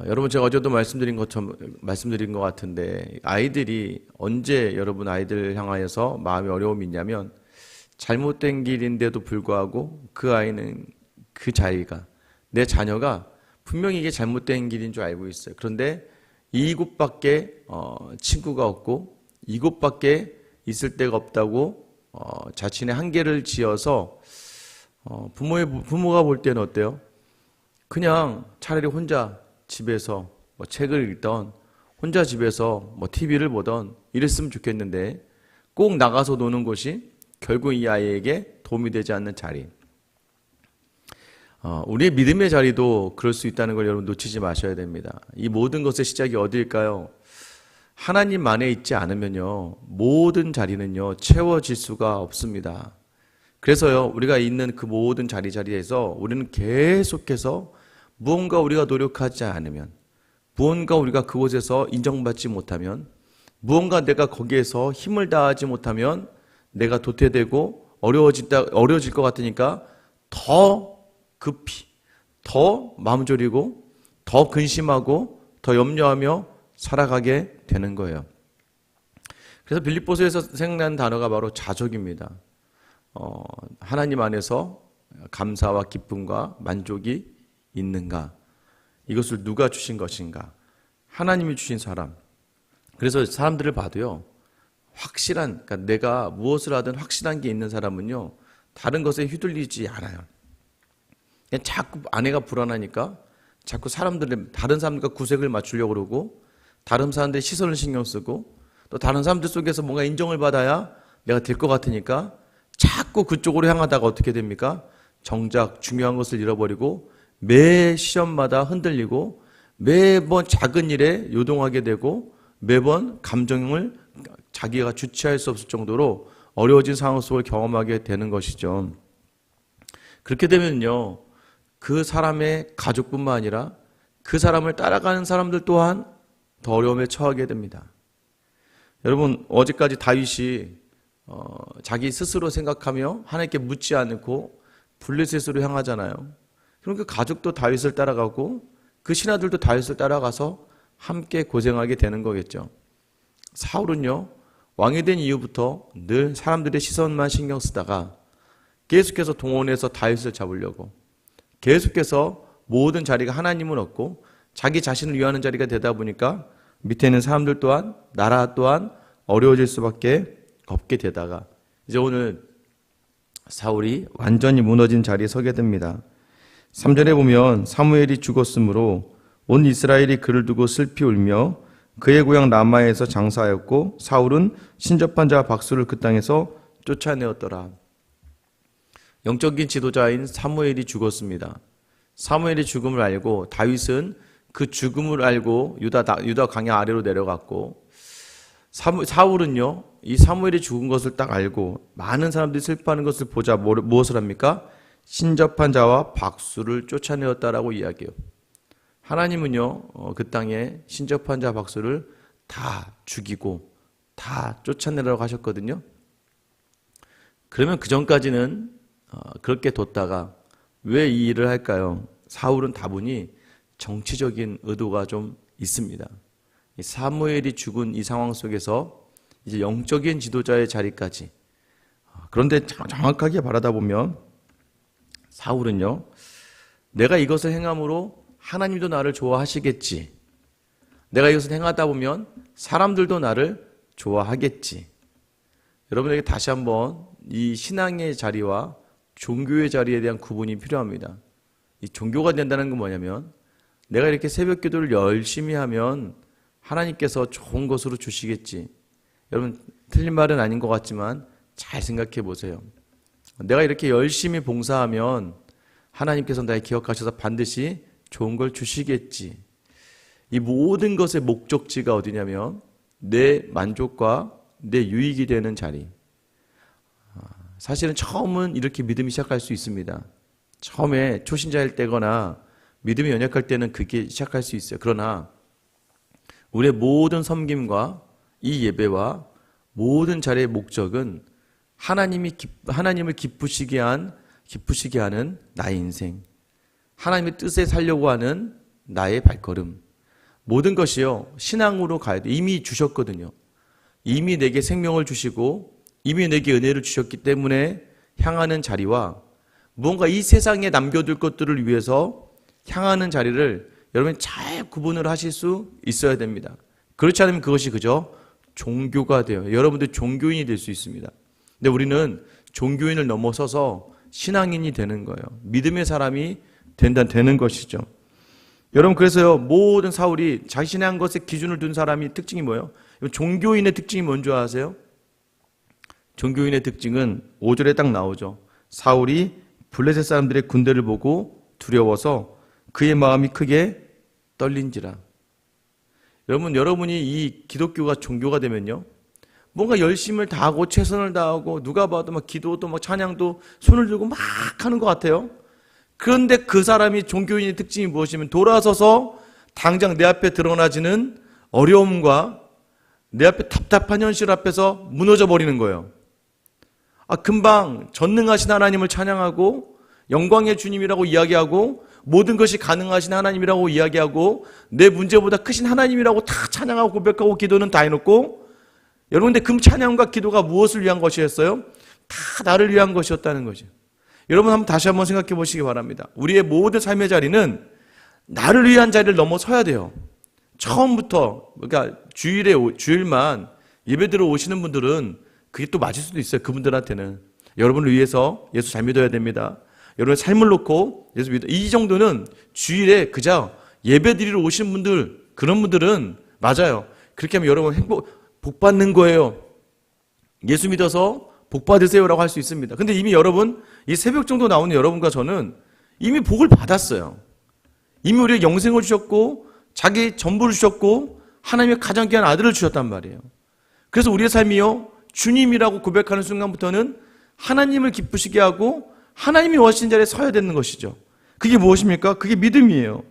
여러분 제가 어제도 말씀드린 것 같은데 아이들이 언제 여러분 아이들 향하여서 마음이 어려움이 있냐면 잘못된 길인데도 불구하고 그 아이는 그 자리가 내 자녀가 분명히 이게 잘못된 길인 줄 알고 있어요. 그런데 이곳밖에 친구가 없고 이곳밖에 있을 데가 없다고 자신의 한계를 지어서 부모가 볼 때는 어때요? 그냥 차라리 혼자 집에서 뭐 책을 읽던 혼자 집에서 뭐 TV를 보던 이랬으면 좋겠는데 꼭 나가서 노는 것이 결국 이 아이에게 도움이 되지 않는 자리. 우리의 믿음의 자리도 그럴 수 있다는 걸 여러분 놓치지 마셔야 됩니다. 이 모든 것의 시작이 어디일까요? 하나님 안에 있지 않으면요 모든 자리는요 채워질 수가 없습니다. 그래서요 우리가 있는 그 모든 자리에서 우리는 계속해서 무언가 우리가 노력하지 않으면, 무언가 우리가 그곳에서 인정받지 못하면, 무언가 내가 거기에서 힘을 다하지 못하면 내가 도태되고 어려워질 것 같으니까 더 급히, 더 마음 졸이고, 더 근심하고, 더 염려하며 살아가게 되는 거예요. 그래서 빌립보서에서 생각난 단어가 바로 자족입니다. 하나님 안에서 감사와 기쁨과 만족이 있는가? 이것을 누가 주신 것인가? 하나님이 주신 사람. 그래서 사람들을 봐도요, 그러니까 내가 무엇을 하든 확실한 게 있는 사람은요, 다른 것에 휘둘리지 않아요. 그냥 자꾸 아내가 불안하니까 자꾸 다른 사람들과 구색을 맞추려고 그러고, 다른 사람들의 시선을 신경 쓰고, 또 다른 사람들 속에서 뭔가 인정을 받아야 내가 될 것 같으니까 자꾸 그쪽으로 향하다가 어떻게 됩니까? 정작 중요한 것을 잃어버리고 매 시험마다 흔들리고 매번 작은 일에 요동하게 되고 매번 감정을 자기가 주체할 수 없을 정도로 어려워진 상황 속을 경험하게 되는 것이죠. 그렇게 되면요, 그 사람의 가족뿐만 아니라 그 사람을 따라가는 사람들 또한 더 어려움에 처하게 됩니다. 여러분, 어제까지 다윗이 자기 스스로 생각하며 하나님께 묻지 않고 블레셋으로 향하잖아요. 그럼 그 가족도 다윗을 따라가고 그 신하들도 다윗을 따라가서 함께 고생하게 되는 거겠죠. 사울은요, 왕이 된 이후부터 늘 사람들의 시선만 신경 쓰다가 계속해서 동원해서 다윗을 잡으려고 계속해서 모든 자리가 하나님은 없고 자기 자신을 위하는 자리가 되다 보니까 밑에 있는 사람들 또한 나라 또한 어려워질 수밖에 없게 되다가 이제 오늘 사울이 완전히 무너진 자리에 서게 됩니다. 3절에 보면 사무엘이 죽었으므로 온 이스라엘이 그를 두고 슬피 울며 그의 고향 라마에서 장사하였고 사울은 신접한 자와 박수를 그 땅에서 쫓아내었더라. 영적인 지도자인 사무엘이 죽었습니다. 사무엘의 죽음을 알고 다윗은 그 죽음을 알고 유다 광야 아래로 내려갔고 사울은요 이 사무엘이 죽은 것을 딱 알고 많은 사람들이 슬퍼하는 것을 보자 무엇을 합니까? 신접한 자와 박수를 쫓아내었다라고 이야기해요. 하나님은요 그 땅에 신접한 자 박수를 다 죽이고 다 쫓아내라고 하셨거든요. 그러면 그 전까지는 그렇게 뒀다가 왜 이 일을 할까요? 사울은 다분히 정치적인 의도가 좀 있습니다. 사무엘이 죽은 이 상황 속에서 이제 영적인 지도자의 자리까지, 그런데 정확하게 바라다 보면 사울은요 내가 이것을 행함으로 하나님도 나를 좋아하시겠지, 내가 이것을 행하다 보면 사람들도 나를 좋아하겠지. 여러분에게 다시 한번 이 신앙의 자리와 종교의 자리에 대한 구분이 필요합니다. 이 종교가 된다는 건 뭐냐면 내가 이렇게 새벽 기도를 열심히 하면 하나님께서 좋은 것으로 주시겠지. 여러분 틀린 말은 아닌 것 같지만 잘 생각해 보세요. 내가 이렇게 열심히 봉사하면 하나님께서 나를 기억하셔서 반드시 좋은 걸 주시겠지. 이 모든 것의 목적지가 어디냐면 내 만족과 내 유익이 되는 자리. 사실은 처음은 이렇게 믿음이 시작할 수 있습니다. 처음에 초신자일 때거나 믿음이 연약할 때는 그게 시작할 수 있어요. 그러나 우리의 모든 섬김과 이 예배와 모든 자리의 목적은 하나님을 기쁘시게 하는 나의 인생, 하나님의 뜻에 살려고 하는 나의 발걸음. 모든 것이요, 신앙으로 가야 돼. 이미 주셨거든요. 이미 내게 생명을 주시고 이미 내게 은혜를 주셨기 때문에 향하는 자리와 무언가 이 세상에 남겨둘 것들을 위해서 향하는 자리를 여러분이 잘 구분을 하실 수 있어야 됩니다. 그렇지 않으면 그것이 그저 종교가 돼요. 여러분들 종교인이 될 수 있습니다. 근데 우리는 종교인을 넘어서서 신앙인이 되는 거예요. 믿음의 사람이 되는 것이죠. 여러분, 그래서요, 모든 사울이 자신의 한 것에 기준을 둔 사람이 특징이 뭐예요? 종교인의 특징이 뭔지 아세요? 종교인의 특징은 5절에 딱 나오죠. 사울이 블레셋 사람들의 군대를 보고 두려워서 그의 마음이 크게 떨린지라. 여러분이 이 기독교가 종교가 되면요, 뭔가 열심을 다하고 최선을 다하고 누가 봐도 막 기도도 막 찬양도 손을 들고 막 하는 것 같아요. 그런데 그 사람이 종교인의 특징이 무엇이면 돌아서서 당장 내 앞에 드러나지는 어려움과 내 앞에 답답한 현실 앞에서 무너져 버리는 거예요. 금방 전능하신 하나님을 찬양하고 영광의 주님이라고 이야기하고 모든 것이 가능하신 하나님이라고 이야기하고 내 문제보다 크신 하나님이라고 다 찬양하고 고백하고 기도는 다 해놓고, 여러분, 근데 그 찬양과 기도가 무엇을 위한 것이었어요? 다 나를 위한 것이었다는 거죠. 여러분, 다시 한번 생각해 보시기 바랍니다. 우리의 모든 삶의 자리는 나를 위한 자리를 넘어서야 돼요. 처음부터, 그러니까 주일만 예배 들어 오시는 분들은 그게 또 맞을 수도 있어요. 그분들한테는. 여러분을 위해서 예수 잘 믿어야 됩니다. 여러분의 삶을 놓고 예수 믿어. 이 정도는 주일에 그저 예배 드리러 오시는 분들, 그런 분들은 맞아요. 그렇게 하면 여러분 복 받는 거예요. 예수 믿어서 복 받으세요라고 할 수 있습니다. 근데 이미 여러분, 이 새벽 정도 나오는 여러분과 저는 이미 복을 받았어요. 이미 우리에게 영생을 주셨고 자기 전부를 주셨고 하나님의 가장 귀한 아들을 주셨단 말이에요. 그래서 우리의 삶이요, 주님이라고 고백하는 순간부터는 하나님을 기쁘시게 하고 하나님이 원하시는 자리에 서야 되는 것이죠. 그게 무엇입니까? 그게 믿음이에요.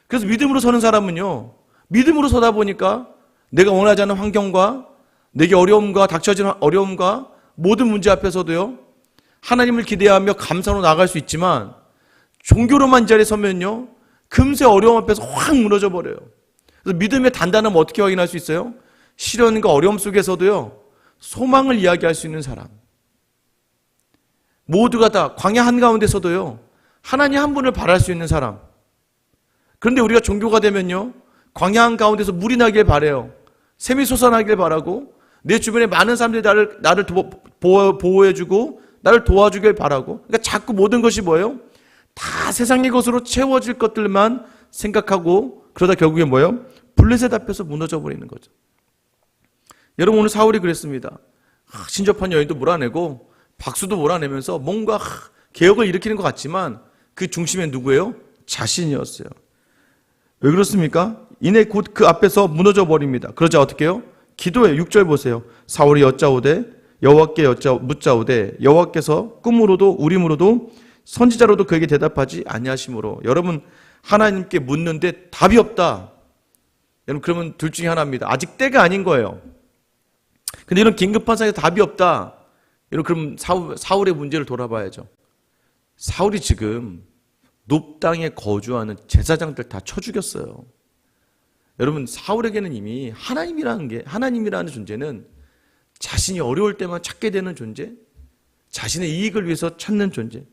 그래서 믿음으로 서는 사람은요, 믿음으로 서다 보니까 내가 원하지 않는 환경과 내게 어려움과 닥쳐지는 어려움과 모든 문제 앞에서도요, 하나님을 기대하며 감사로 나아갈 수 있지만 종교로만 이 자리에 서면요, 금세 어려움 앞에서 확 무너져 버려요. 그래서 믿음의 단단함을 어떻게 확인할 수 있어요? 시련과 어려움 속에서도요, 소망을 이야기할 수 있는 사람. 모두가 다 광야 한가운데서도요, 하나님 한 분을 바랄 수 있는 사람. 그런데 우리가 종교가 되면요, 광야 한가운데서 물이 나길 바라요. 샘이 솟아나길 바라고 내 주변에 많은 사람들이 나를 보호해주고 나를 도와주길 바라고, 그러니까 자꾸 모든 것이 뭐예요? 다 세상의 것으로 채워질 것들만 생각하고 그러다 결국에 뭐예요? 블레셋 앞에서 무너져 버리는 거죠. 여러분, 오늘 사울이 그랬습니다. 신접한 여인도 몰아내고 박수도 몰아내면서 뭔가 개혁을 일으키는 것 같지만 그 중심에 누구예요? 자신이었어요. 왜 그렇습니까? 이내 곧 그 앞에서 무너져 버립니다. 그러자 어떻게 해요? 기도해. 6절 보세요. 사울이 여짜오되 여호와께 묻자오되 여호와께서 꿈으로도 우림으로도 선지자로도 그에게 대답하지 아니하심으로. 여러분, 하나님께 묻는데 답이 없다. 여러분, 그러면 둘 중에 하나입니다. 아직 때가 아닌 거예요. 근데 이런 긴급한 상황에서 답이 없다. 여러분, 그럼 사울의 문제를 돌아봐야죠. 사울이 지금 놋 땅에 거주하는 제사장들 다 쳐 죽였어요. 여러분, 사울에게는 이미 하나님이라는 존재는 자신이 어려울 때만 찾게 되는 존재, 자신의 이익을 위해서 찾는 존재.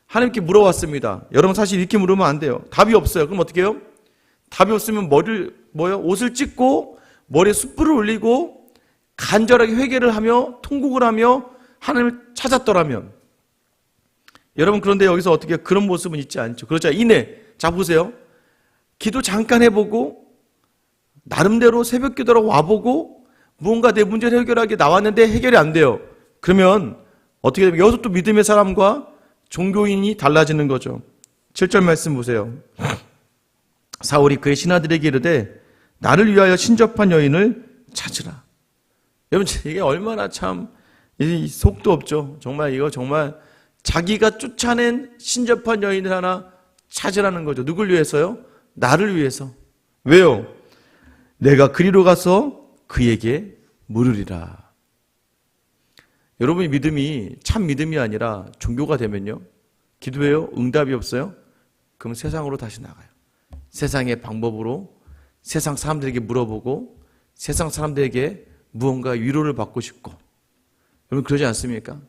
하나님께 물어왔습니다. 여러분, 사실 이렇게 물으면 안 돼요. 답이 없어요. 그럼 어떻게 해요? 답이 없으면 옷을 찢고 머리에 숯불을 올리고 간절하게 회개를 하며 통곡을 하며 하나님을 찾았더라면. 여러분, 그런데 여기서 어떻게 그런 모습은 있지 않죠. 그러자 자, 보세요. 기도 잠깐 해보고 나름대로 새벽 기도라고 와보고 무언가 내 문제를 해결하게 나왔는데 해결이 안 돼요. 그러면 어떻게 됩니까? 여기서 또 믿음의 사람과 종교인이 달라지는 거죠. 7절 말씀 보세요. 사울이 그의 신하들에게 이르되 나를 위하여 신접한 여인을 찾으라. 여러분, 이게 얼마나 참 속도 없죠. 정말 이거 정말 자기가 쫓아낸 신접한 여인을 하나 찾으라는 거죠. 누굴 위해서요? 나를 위해서. 왜요? 내가 그리로 가서 그에게 물으리라. 여러분의 믿음이 참 믿음이 아니라 종교가 되면요, 기도해요? 응답이 없어요? 그럼 세상으로 다시 나가요. 세상의 방법으로 세상 사람들에게 물어보고 세상 사람들에게 무언가 위로를 받고 싶고, 여러분 그러지 않습니까?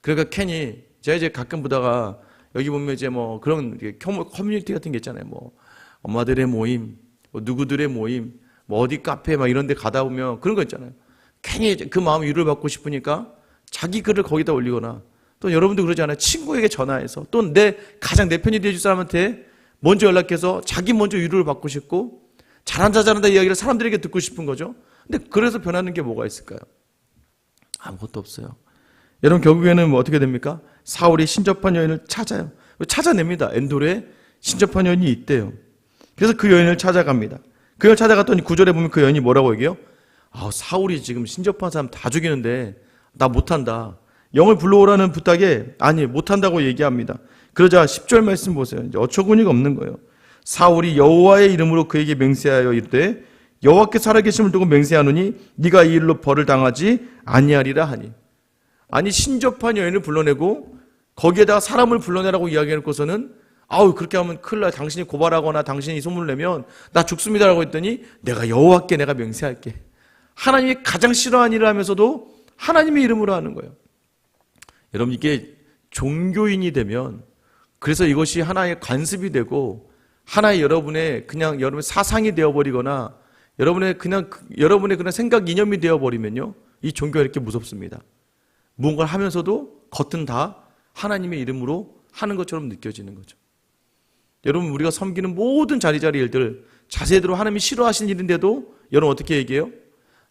그러니까 괜히 제가 이제 가끔 보다가 여기 보면 이제 뭐 그런 커뮤니티 같은 게 있잖아요. 뭐 엄마들의 모임, 뭐 누구들의 모임, 뭐 어디 카페 막 이런 데 가다 보면 그런 거 있잖아요. 괜히 그 마음 위로를 받고 싶으니까 자기 글을 거기다 올리거나, 또 여러분도 그러지 않아요? 친구에게 전화해서 또 가장 내 편이 되어줄 사람한테 먼저 연락해서 자기 먼저 위로를 받고 싶고 잘한다 이야기를 사람들에게 듣고 싶은 거죠. 근데 그래서 변하는 게 뭐가 있을까요? 아무것도 없어요. 여러분 결국에는 뭐 어떻게 됩니까? 사울이 신접한 여인을 찾아요. 찾아냅니다. 엔돌에 신접한 여인이 있대요. 그래서 그 여인을 찾아갑니다. 그 여인을 찾아갔더니 9절에 보면 그 여인이 뭐라고 얘기해요? 사울이 지금 신접한 사람 다 죽이는데 나 못한다. 영을 불러오라는 부탁에 아니 못한다고 얘기합니다. 그러자 10절 말씀 보세요. 이제 어처구니가 없는 거예요. 사울이 여호와의 이름으로 그에게 맹세하여 이르되 여호와께 살아계심을 두고 맹세하노니 네가 이 일로 벌을 당하지 아니하리라 하니. 아니 신접한 여인을 불러내고 거기에다가 사람을 불러내라고 이야기해놓고서는 그렇게 하면 큰일 나. 당신이 고발하거나 당신이 소문을 내면 나 죽습니다라고 했더니 내가 여호와께 내가 맹세할게. 하나님이 가장 싫어하는 일을 하면서도 하나님의 이름으로 하는 거예요. 여러분 이게 종교인이 되면, 그래서 이것이 하나의 관습이 되고 하나의 여러분의 사상이 되어버리거나 여러분의 그냥 생각 이념이 되어버리면요, 이 종교가 이렇게 무섭습니다. 무언가를 하면서도 겉은 다 하나님의 이름으로 하는 것처럼 느껴지는 거죠. 여러분 우리가 섬기는 모든 자리자리 일들 자세대로 하나님이 싫어하시는 일인데도 여러분 어떻게 얘기해요?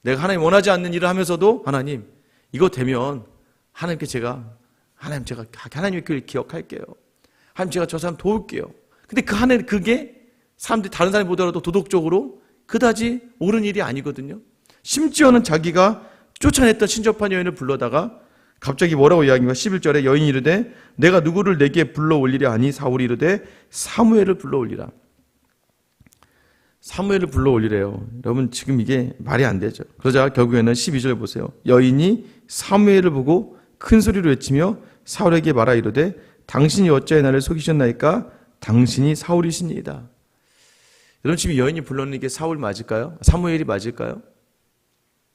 내가 하나님 원하지 않는 일을 하면서도 하나님 이거 되면 하나님께 제가 하나님의 길 기억할게요. 하나님 제가 저 사람 도울게요. 근데 그게 사람들이 다른 사람이 보더라도 도덕적으로 그다지 옳은 일이 아니거든요. 심지어는 자기가 쫓아냈던 신접한 여인을 불러다가 갑자기 뭐라고 이야기합니까? 11절에 여인이 이르되 내가 누구를 내게 불러 올리랴 하니 사울이 이르되 사무엘을 불러 올리라. 사무엘을 불러 올리래요. 여러분 지금 이게 말이 안 되죠. 그러자 결국에는 12절 보세요. 여인이 사무엘을 보고 큰 소리로 외치며 사울에게 말하 이르되 당신이 어찌하여 나를 속이셨나이까? 당신이 사울이시니이다. 여러분 지금 여인이 불렀는 게 사울 맞을까요? 사무엘이 맞을까요?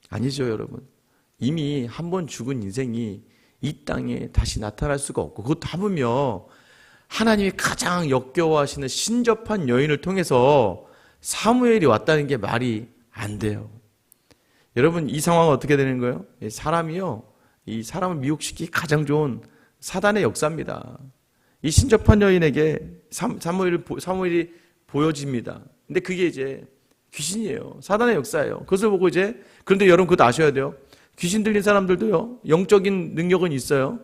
아니죠, 여러분. 이미 한 번 죽은 인생이 이 땅에 다시 나타날 수가 없고, 그것도 하물며 하나님이 가장 역겨워하시는 신접한 여인을 통해서 사무엘이 왔다는 게 말이 안 돼요. 여러분 이 상황은 어떻게 되는 거예요? 이 사람을 미혹시키기 가장 좋은 사단의 역사입니다. 이 신접한 여인에게 사무엘이 보여집니다. 근데 그게 이제 귀신이에요. 사단의 역사예요. 그것을 보고 그런데 여러분 그것도 아셔야 돼요. 귀신 들린 사람들도요, 영적인 능력은 있어요.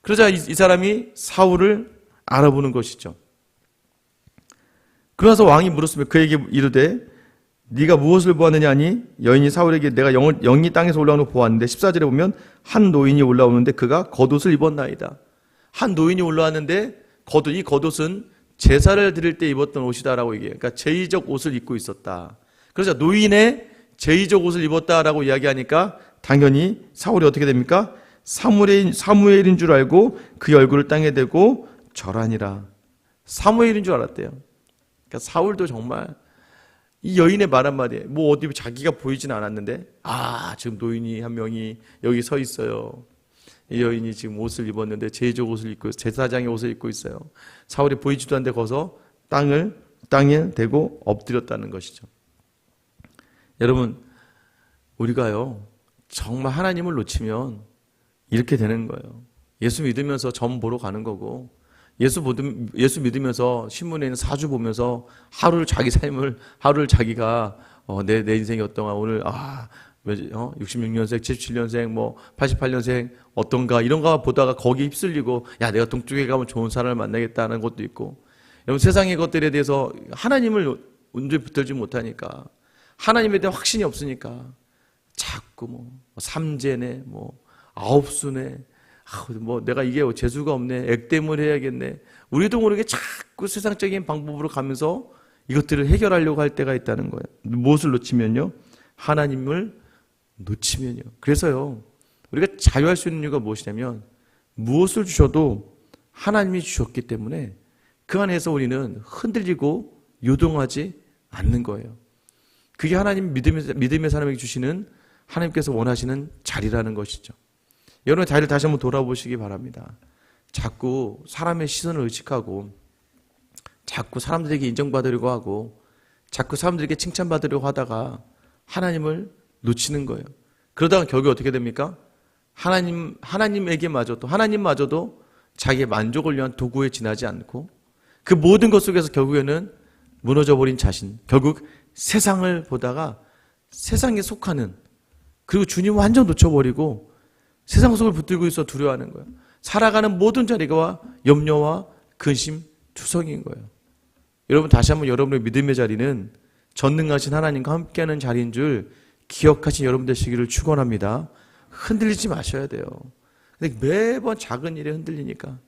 그러자 이 사람이 사울을 알아보는 것이죠. 그러나서 왕이 물었으면 그에게 이르되 네가 무엇을 보았느냐 하니 여인이 사울에게 내가 영이 땅에서 올라오는 걸 보았는데 14절에 보면 한 노인이 올라오는데 그가 겉옷을 입었나이다. 한 노인이 올라왔는데 이 겉옷은 제사를 드릴 때 입었던 옷이다라고 얘기해요. 그러니까 제의적 옷을 입고 있었다. 그래서 노인의 제의적 옷을 입었다라고 이야기하니까 당연히 사울이 어떻게 됩니까? 사무엘인 줄 알고 그의 얼굴을 땅에 대고 절하니라. 사무엘인 줄 알았대요. 그러니까 사울도 정말 이 여인의 말 한마디에 어디 자기가 보이진 않았는데 지금 노인이 한 명이 여기 서 있어요. 이 여인이 지금 옷을 입었는데 제의적 옷을 입고 제사장의 옷을 입고 있어요. 사울이 보이지도 않는데 거기서 땅에 대고 엎드렸다는 것이죠. 여러분 우리가요 정말 하나님을 놓치면 이렇게 되는 거예요. 예수 믿으면서 점 보러 가는 거고, 예수 믿으면서 신문에 있는 사주 보면서 하루를 자기가 내 인생이 어떤가, 오늘 66년생, 77년생, 88년생 어떤가 이런 거 보다가 거기에 휩쓸리고 내가 동쪽에 가면 좋은 사람을 만나겠다는 것도 있고, 여러분 세상의 것들에 대해서 하나님을 온전히 붙들지 못하니까, 하나님에 대한 확신이 없으니까 자꾸 삼재네, 아홉수네, 내가 이게 재수가 없네, 액땜을 해야겠네, 우리도 모르게 자꾸 세상적인 방법으로 가면서 이것들을 해결하려고 할 때가 있다는 거예요. 무엇을 놓치면요? 하나님을 놓치면요. 그래서요 우리가 자유할 수 있는 이유가 무엇이냐면, 무엇을 주셔도 하나님이 주셨기 때문에 그 안에서 우리는 흔들리고 요동하지 않는 거예요. 그게 하나님 믿음의 사람에게 주시는 하나님께서 원하시는 자리라는 것이죠. 여러분의 자리를 다시 한번 돌아보시기 바랍니다. 자꾸 사람의 시선을 의식하고 자꾸 사람들에게 인정받으려고 하고 자꾸 사람들에게 칭찬받으려고 하다가 하나님을 놓치는 거예요. 그러다가 결국 어떻게 됩니까? 하나님마저도 자기의 만족을 위한 도구에 지나지 않고 그 모든 것 속에서 결국에는 무너져버린 자신, 결국 세상을 보다가 세상에 속하는, 그리고 주님을 완전 놓쳐버리고 세상 속을 붙들고 있어 두려워하는 거예요. 살아가는 모든 자리가 염려와 근심, 투성인 거예요. 여러분, 다시 한번 여러분의 믿음의 자리는 전능하신 하나님과 함께하는 자리인 줄 기억하신 여러분 되시기를 축원합니다. 흔들리지 마셔야 돼요. 근데 매번 작은 일에 흔들리니까,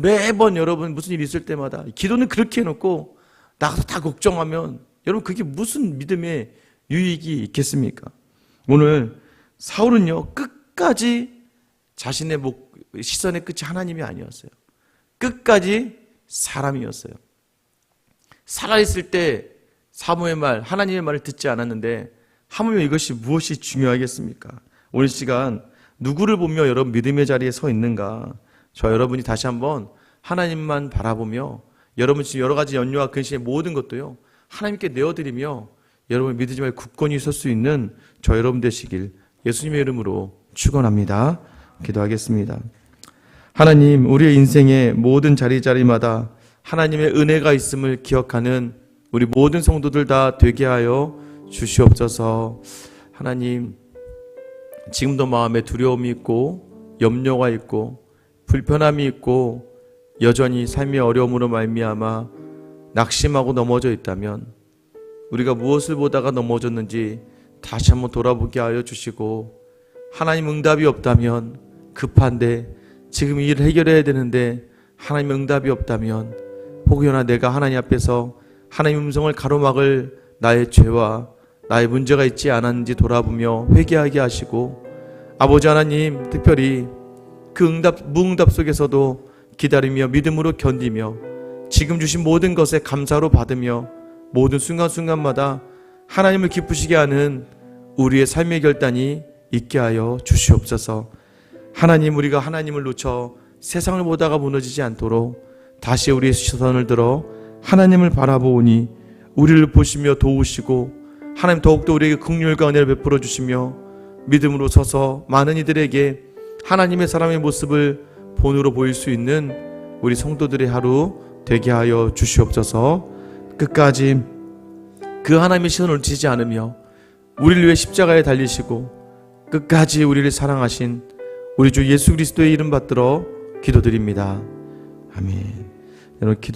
매번 여러분 무슨 일 있을 때마다 기도는 그렇게 해놓고 나가서 다 걱정하면 여러분 그게 무슨 믿음의 유익이 있겠습니까? 오늘 사울은요, 끝까지 자신의 시선의 끝이 하나님이 아니었어요. 끝까지 사람이었어요. 살아있을 때 사무의 말, 하나님의 말을 듣지 않았는데 하물며 이것이 무엇이 중요하겠습니까? 오늘 시간 누구를 보며 여러분 믿음의 자리에 서 있는가? 저 여러분이 다시 한번 하나님만 바라보며 여러분 지금 여러 가지 연료와 근심의 모든 것도요, 하나님께 내어드리며 여러분 믿으지 말고 굳건히 설 수 있는 저 여러분 되시길 예수님의 이름으로 축원합니다. 기도하겠습니다. 하나님, 우리의 인생의 모든 자리마다 하나님의 은혜가 있음을 기억하는 우리 모든 성도들 다 되게 하여 주시옵소서. 하나님, 지금도 마음에 두려움이 있고 염려가 있고 불편함이 있고 여전히 삶의 어려움으로 말미암아 낙심하고 넘어져 있다면, 우리가 무엇을 보다가 넘어졌는지 다시 한번 돌아보게 하여 주시고, 하나님 응답이 없다면, 급한데 지금 이 일을 해결해야 되는데 하나님 응답이 없다면, 혹여나 내가 하나님 앞에서 하나님 음성을 가로막을 나의 죄와 나의 문제가 있지 않았는지 돌아보며 회개하게 하시고, 아버지 하나님, 특별히 그 무응답 속에서도 기다리며 믿음으로 견디며 지금 주신 모든 것에 감사로 받으며 모든 순간순간마다 하나님을 기쁘시게 하는 우리의 삶의 결단이 있게 하여 주시옵소서. 하나님, 우리가 하나님을 놓쳐 세상을 보다가 무너지지 않도록 다시 우리의 시선을 들어 하나님을 바라보오니 우리를 보시며 도우시고 하나님 더욱더 우리에게 긍휼과 은혜를 베풀어 주시며 믿음으로 서서 많은 이들에게 하나님의 사람의 모습을 본으로 보일 수 있는 우리 성도들의 하루 되게 하여 주시옵소서. 끝까지 그 하나님의 시선을 놓치지 않으며 우리를 위해 십자가에 달리시고 끝까지 우리를 사랑하신 우리 주 예수 그리스도의 이름 받들어 기도드립니다. 아멘. 여러분, 기도